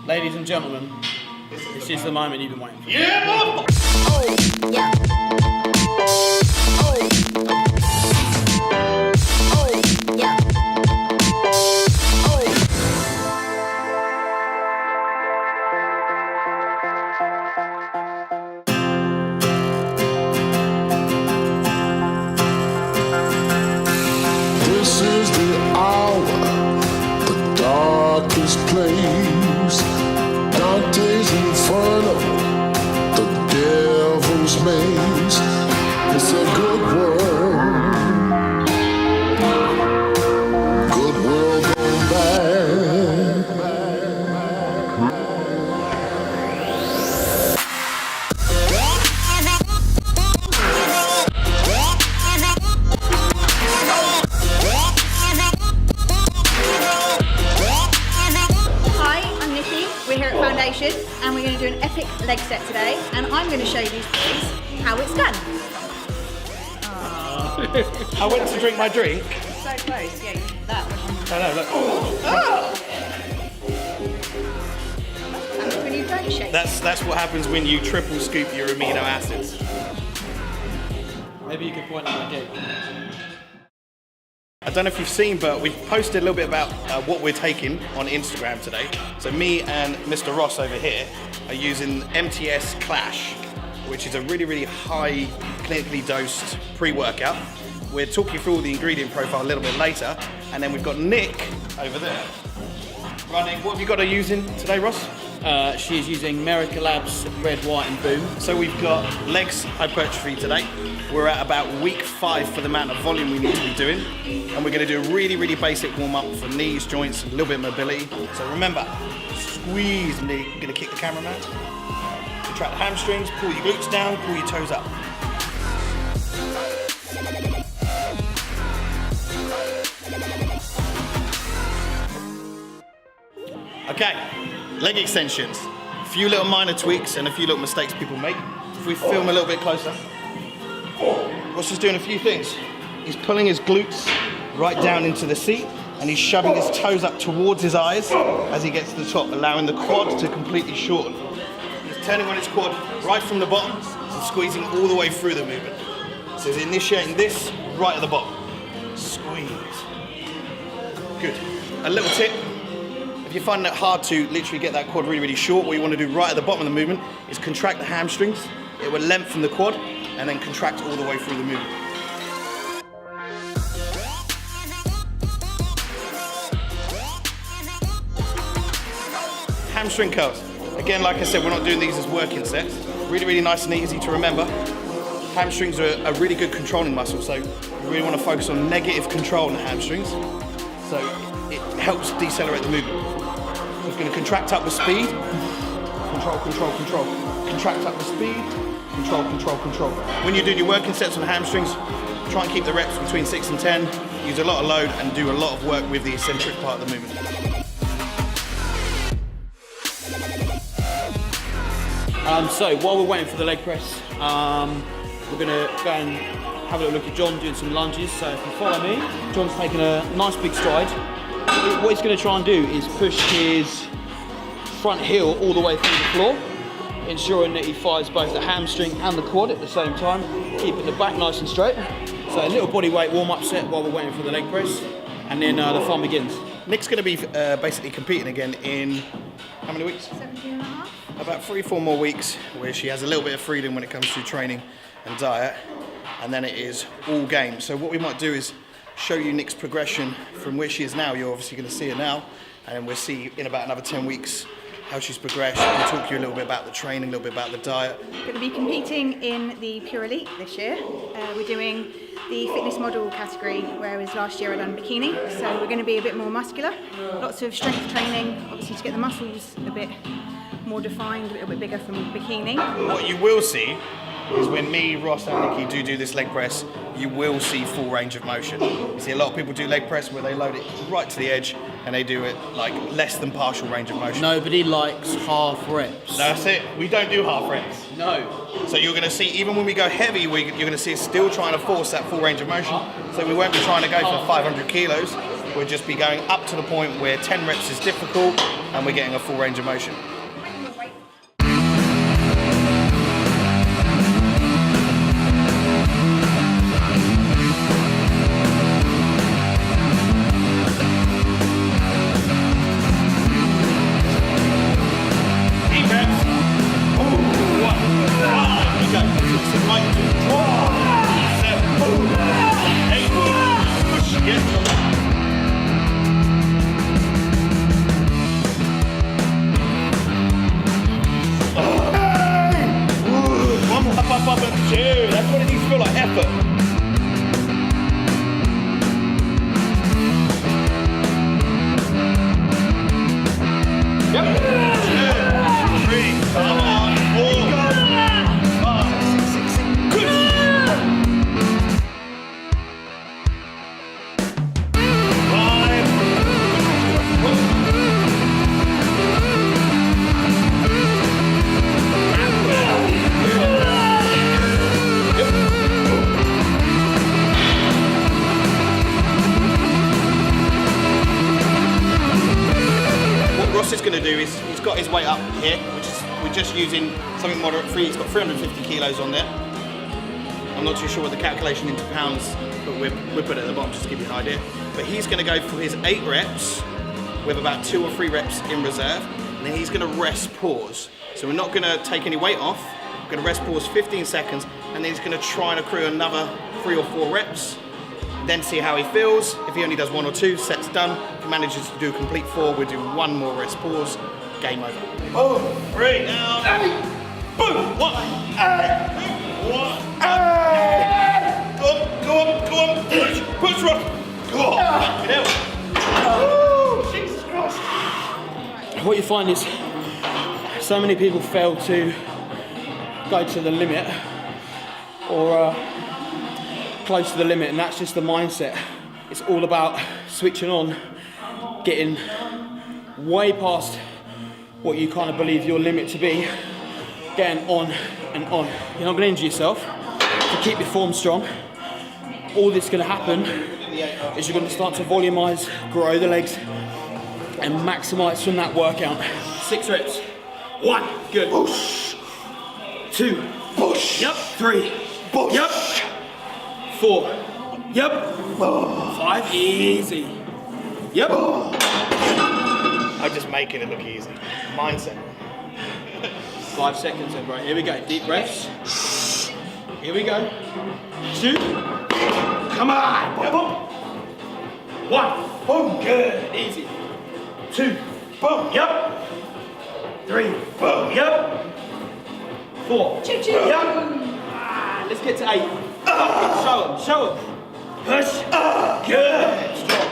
Ladies and gentlemen, this is the moment you've been waiting for. Yeah! Oh, yeah. Oh, yeah. This is the hour, the darkest place. Dante's Inferno, the devil's maze. It's a good world, good world gone bad. Hi, I'm Nikki. We're here at Foundation and we're going to do an epic leg set today, and I'm going to show these boys how it's done. I went to drink my drink. So close, yeah, that one. I know, look. That's when you don't shake. That's what happens when you triple scoop your amino acids. Maybe you could point out my gig. I don't know if you've seen, but we've posted a little bit about what we're taking on Instagram today. So me and Mr. Ross over here are using MTS Clash, which is a really, really high clinically dosed pre-workout. We'll talk you through all the ingredient profile a little bit later. And then we've got Nick over there running. What have you got to using today, Ross? She's using America Labs Red, White and Boom. So we've got legs hypertrophy today. We're at about week 5 for the amount of volume we need to be doing. And we're going to do a really, really basic warm up for knees, joints, and a little bit of mobility. So remember, squeeze, Nick. You're going to kick the cameraman. Contract the hamstrings, pull your glutes down, pull your toes up. Okay, leg extensions. A few little minor tweaks and a few little mistakes people make. If we film a little bit closer. Ross is doing a few things. He's pulling his glutes right down into the seat and he's shoving his toes up towards his eyes as he gets to the top, allowing the quad to completely shorten. He's turning on his quad right from the bottom and squeezing all the way through the movement. So he's initiating this right at the bottom. Squeeze. Good. A little tip. If you're finding it hard to literally get that quad really, really short, what you want to do right at the bottom of the movement is contract the hamstrings. It will lengthen the quad and then contract all the way through the movement. Hamstring curls. Again, like I said, we're not doing these as working sets. Really, really nice and easy to remember. Hamstrings are a really good controlling muscle, so you really want to focus on negative control on the hamstrings. So it helps decelerate the movement. So it's going to contract up with speed. Control, control, control. Contract up with speed. Control, control, control. When you're doing your working sets on hamstrings, try and keep the reps between 6 and 10. Use a lot of load and do a lot of work with the eccentric part of the movement. So while we're waiting for the leg press, we're going to go and have a little look at John doing some lunges. So if you follow me, John's taking a nice big stride. What he's going to try and do is push his front heel all the way through the floor, ensuring that he fires both the hamstring and the quad at the same time, keeping the back nice and straight. So a little body weight warm-up set while we're waiting for the leg press, and then the fun begins. Nick's going to be basically competing again in how many weeks? 17 and a half. About 3-4 more weeks where she has a little bit of freedom when it comes to training and diet, and then it is all game. So what we might do is show you Nick's progression from where she is now. You're obviously going to see her now, and we'll see in about another 10 weeks how she's progressed. We'll talk to you a little bit about the training, a little bit about the diet. Going to be competing in the Pure Elite this year. We're doing the fitness model category, whereas last year I done bikini. So we're going to be a bit more muscular. Lots of strength training, obviously to get the muscles a bit more defined, a little bit bigger from bikini. What you will see is when me, Ross and Nikki do this leg press, you will see full range of motion. You see a lot of people do leg press where they load it right to the edge and they do it like less than partial range of motion. Nobody likes half reps. That's it. We don't do half reps. No. So you're going to see, even when we go heavy, you're going to see us still trying to force that full range of motion. So we won't be trying to go for 500 kilos. we'll just be going up to the point where 10 reps is difficult and we're getting a full range of motion. That's what it needs to feel like, effort. Yep. 2, 3, come on, 4, 5, 6, 7, good. 5. Going to do is he's got his weight up here, which is we're just using something moderate free. He's got 350 kilos on there. I'm not too sure what the calculation into pounds, but we put it at the bottom just to give you an idea. But he's going to go for his 8 reps with about 2 or 3 reps in reserve, and then he's going to rest pause. So we're not going to take any weight off. We're going to rest pause 15 seconds, and then he's going to try and accrue another 3 or 4 reps. Then see how he feels. If he only does 1 or 2, set's done. If he manages to do a complete 4, we'll do 1 more rest pause. Game over. Boom, 3, down, boom, 1, 1, go on, push, Ross, go on, get out. Jesus Christ. What you find is so many people fail to go to the limit or close to the limit, and that's just the mindset. It's all about switching on, getting way past what you kind of believe your limit to be, getting on and on. You're not going to injure yourself. To keep your form strong, all that's going to happen is you're going to start to volumize, grow the legs, and maximize from that workout. 6 reps. 1, good. Push. 2, push. Yep. 3, push. Yep. 4, yep. 5, easy. Yep. I'm just making it look easy. Mindset. 5 seconds then, bro. Here we go. Deep breaths. Here we go. 2. Come on. Boom. 1. Boom. Good. Easy. 2. Boom. Yep. 3. Boom. Yep. 4. Choo-choo. Yep. Let's get to 8. Show him. Push. Good. Strong.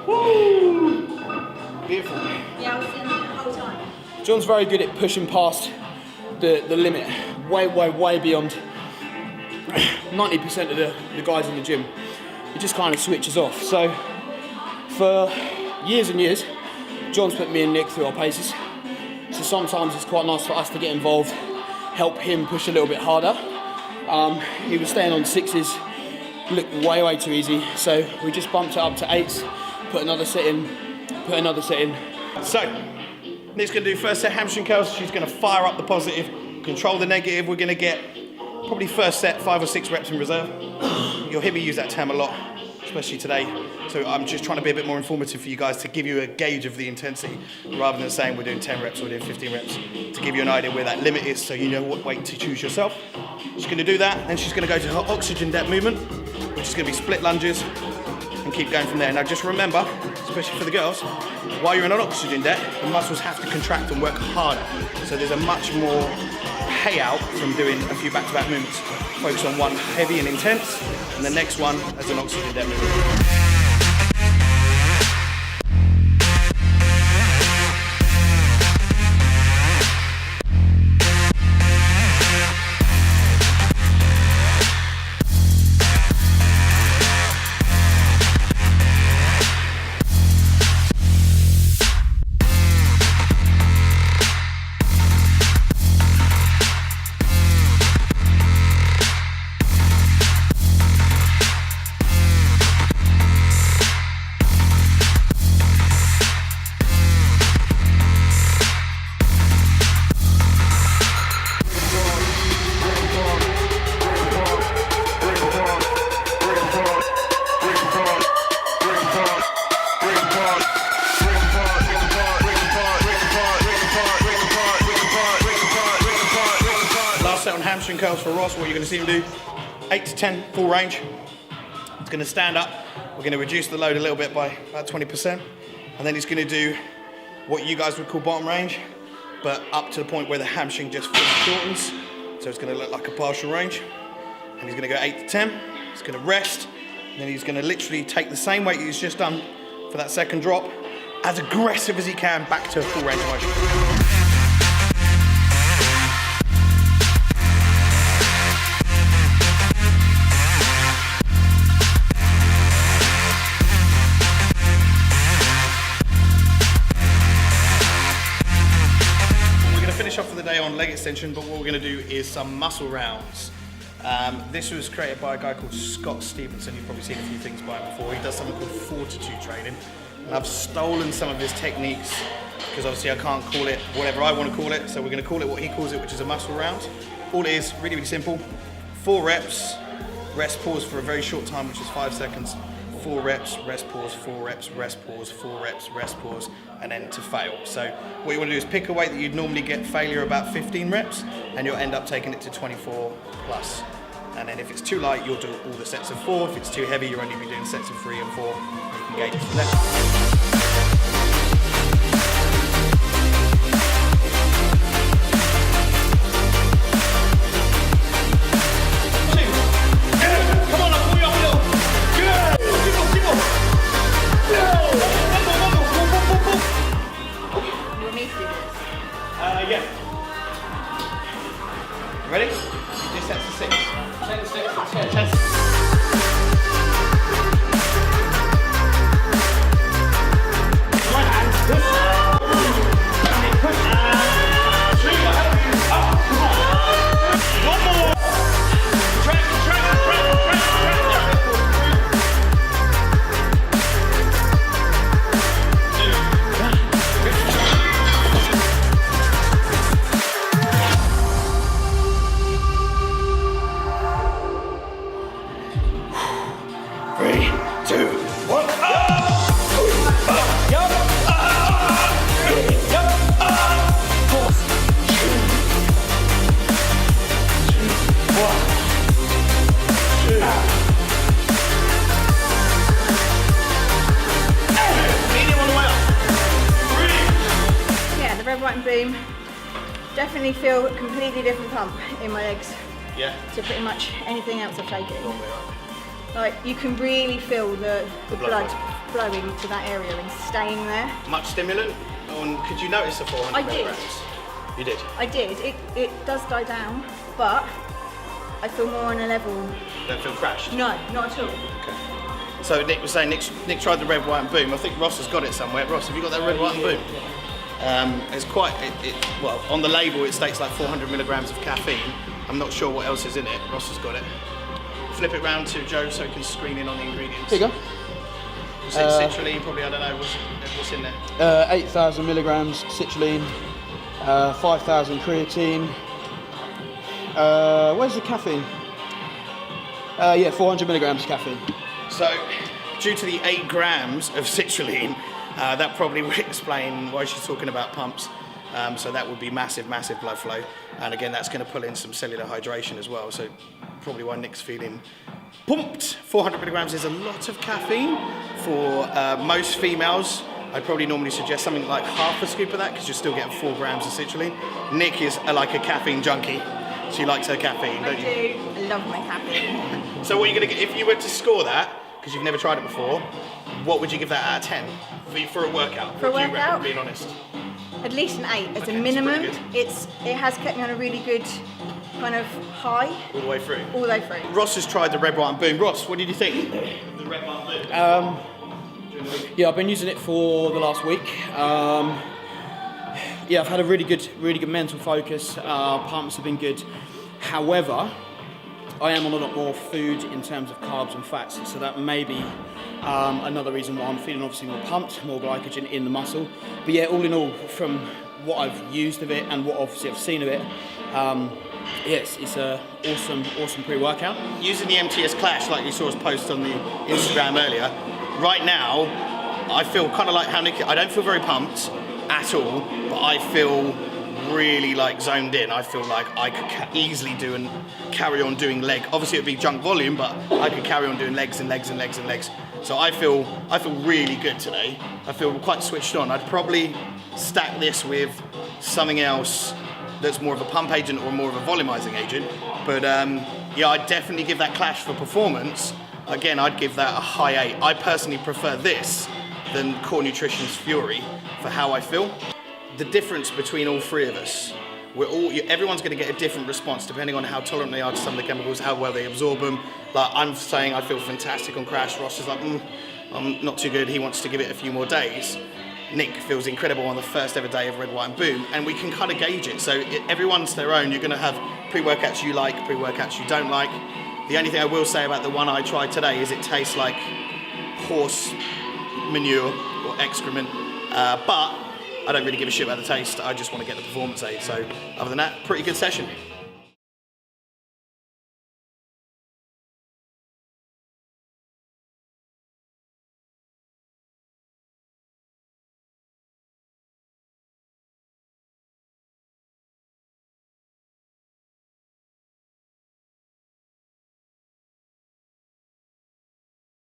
Woo. Beautiful. Yeah, I was in the whole time. John's very good at pushing past the limit, way beyond 90% of the guys in the gym. He just kind of switches off. So for years and years, John's put me and Nick through our paces. So sometimes it's quite nice for us to get involved, help him push a little bit harder. He was staying on 6s, looked way too easy. So we just bumped it up to 8s, put another set in. So, Nick's going to do first set hamstring curls. She's going to fire up the positive, control the negative. We're going to get probably first set 5 or 6 reps in reserve. You'll hear me use that term a lot, especially today. So I'm just trying to be a bit more informative for you guys to give you a gauge of the intensity, rather than saying we're doing 10 reps or we're doing 15 reps, to give you an idea where that limit is so you know what weight to choose yourself. She's going to do that, then she's going to go to her oxygen depth movement, which is going to be split lunges, and keep going from there. Now just remember, especially for the girls, while you're in an oxygen debt, the muscles have to contract and work harder. So there's a much more payout from doing a few back-to-back movements. Focus on one heavy and intense, and the next one as an oxygen debt movement. hamstring curls for Ross, what you're going to see him do, 8 to 10 full range. He's going to stand up. We're going to reduce the load a little bit by about 20. And then he's going to do what you guys would call bottom range, but up to the point where the hamstring just fully shortens. So it's going to look like a partial range. And he's going to go 8 to 10. He's going to rest. And then he's going to literally take the same weight he's just done for that second drop, as aggressive as he can, back to full range of motion. Off for the day on leg extension, but what we're going to do is some muscle rounds. This was created by a guy called Scott Stevenson. You've probably seen a few things by him before. He does something called fortitude training, and I've stolen some of his techniques because obviously I can't call it whatever I want to call it, so we're going to call it what he calls it, which is a muscle round. All it is, really, really simple. 4 reps, rest, pause for a very short time, which is 5 seconds. 4 reps, rest, pause, 4 reps, rest, pause, 4 reps, rest, pause, and then to fail. So what you want to do is pick a weight that you'd normally get failure about 15 reps, and you'll end up taking it to 24 plus. And then if it's too light, you'll do all the sets of 4. If it's too heavy, you'll only be doing sets of 3 and 4. You can gauge it from there. Yeah. Ready? You do sets of 6. 10 sets of 10. Right hand. Push. One more. Track. Boom. Definitely feel a completely different pump in my legs. Yeah. To pretty much anything else I've taken. Like you can really feel the blood flowing to that area and staying there. Much stimulant? Could you notice the 400 I did. milligrams? You did? I did. It does die down, but I feel more on a level. Don't feel crashed? No, not at all. Okay. So Nick was saying, Nick tried the red, white and boom. I think Ross has got it somewhere. Ross, have you got that red, white and boom? It's quite, well, on the label it states like 400 milligrams of caffeine. I'm not sure what else is in it. Ross has got it. Flip it round to Joe so he can screen in on the ingredients. Here you go. Citrulline, probably, I don't know, what's in there? 8,000 milligrams citrulline, 5,000 creatine. Where's the caffeine? Yeah, 400 milligrams caffeine. So, due to the 8 grams of citrulline, that probably would explain why she's talking about pumps. So that would be massive blood flow. And again, that's going to pull in some cellular hydration as well. So probably why Nick's feeling pumped. 400 milligrams is a lot of caffeine for most females. I'd probably normally suggest something like half a scoop of that because you're still getting 4 grams of citrulline. Nick is like a caffeine junkie. She likes her caffeine, don't you? I do. I love my caffeine. So what are you going to get, if you were to score that, because you've never tried it before, what would you give that out of 10 for a workout? For a What do you reckon, workout? being honest? At least an 8 as Okay, a that's minimum. pretty good. It has kept me on a really good kind of high All the way through? all the way through. Ross has tried the red, white and boom. Ross, what did you think? The red, white and boom. Yeah, I've been using it for the last week. Yeah, I've had a really good mental focus. Pumps have been good. However, I am on a lot more food in terms of carbs and fats, so that may be another reason why I'm feeling obviously more pumped, more glycogen in the muscle. But yeah, all in all, from what I've used of it and what obviously I've seen of it, yes, it's a awesome pre-workout. Using the MTS Clash, like you saw us post on the Instagram earlier, right now, I feel kind of like how Nick, I don't feel very pumped at all, but I feel really like zoned in, I feel like I could easily do and carry on doing leg. Obviously, it would be junk volume, but I could carry on doing legs and legs and legs and legs. So I feel really good today. I feel quite switched on. I'd probably stack this with something else that's more of a pump agent or more of a volumizing agent. But yeah, I'd definitely give that Clash for performance. Again, I'd give that a high 8. I personally prefer this than Core Nutrition's Fury for how I feel. The difference between all three of us, everyone's going to get a different response depending on how tolerant they are to some of the chemicals, how well they absorb them. Like I'm saying I feel fantastic on Crash. Ross is like, I'm not too good. He wants to give it a few more days. Nick feels incredible on the first ever day of Red, White and Boom, and we can kind of gauge it. So everyone's their own. You're going to have pre-workouts you like, pre-workouts you don't like. The only thing I will say about the one I tried today is it tastes like horse manure or excrement, but I don't really give a shit about the taste. I just want to get the performance aid. So other than that, pretty good session.